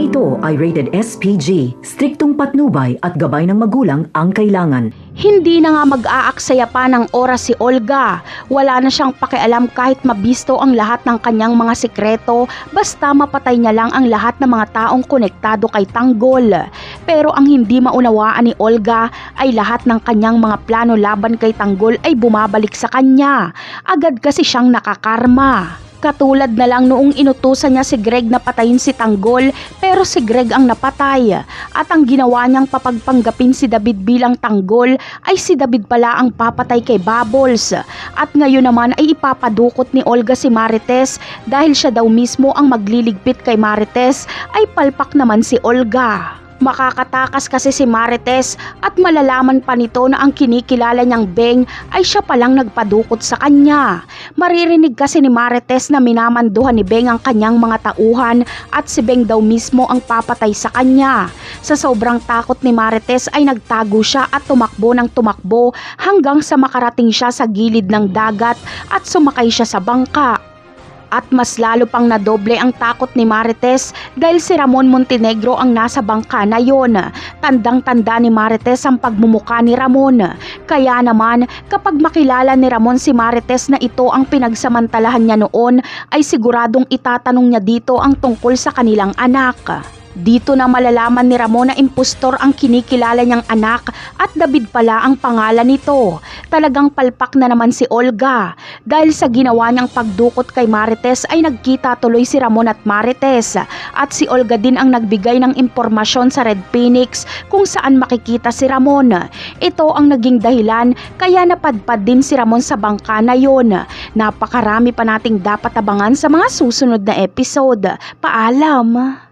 Programang ito ay rated SPG, striktong patnubay at gabay ng magulang ang kailangan. Hindi na nga mag-aaksaya pa ng oras si Olga. Wala na siyang pakialam kahit mabisto ang lahat ng kanyang mga sikreto, basta mapatay niya lang ang lahat ng mga taong konektado kay Tanggol. Pero ang hindi maunawaan ni Olga ay lahat ng kanyang mga plano laban kay Tanggol ay bumabalik sa kanya. Agad kasi siyang nakakarma. Katulad na lang noong inutusan niya si Greg na patayin si Tanggol, pero si Greg ang napatay. At ang ginawa niyang papagpanggapin si David bilang Tanggol ay si David pala ang papatay kay Bubbles. At ngayon naman ay ipapadukot ni Olga si Marites dahil siya daw mismo ang magliligpit kay Marites, ay palpak naman si Olga. Makakatakas kasi si Marites at malalaman pa nito na ang kinikilala niyang Beng ay siya palang nagpadukot sa kanya. Maririnig kasi ni Marites na minamanduhan ni Beng ang kanyang mga tauhan at si Beng daw mismo ang papatay sa kanya. Sa sobrang takot ni Marites ay nagtago siya at tumakbo ng tumakbo hanggang sa makarating siya sa gilid ng dagat at sumakay siya sa bangka. At mas lalo pang nadoble ang takot ni Marites dahil si Ramon Montenegro ang nasa bangka na yon. Tandang-tanda ni Marites ang pagmumuka ni Ramon. Kaya naman kapag makilala ni Ramon si Marites na ito ang pinagsamantalahan niya noon, ay siguradong itatanong niya dito ang tungkol sa kanilang anak. Dito na malalaman ni Ramon na impostor ang kinikilala niyang anak at David pala ang pangalan nito. Talagang palpak na naman si Olga. Dahil sa ginawa niyang pagdukot kay Marites ay nagkita tuloy si Ramon at Marites. At si Olga din ang nagbigay ng impormasyon sa Red Phoenix kung saan makikita si Ramon. Ito ang naging dahilan kaya napadpad din si Ramon sa bangka na yon. Napakarami pa nating dapat abangan sa mga susunod na episode. Paalam!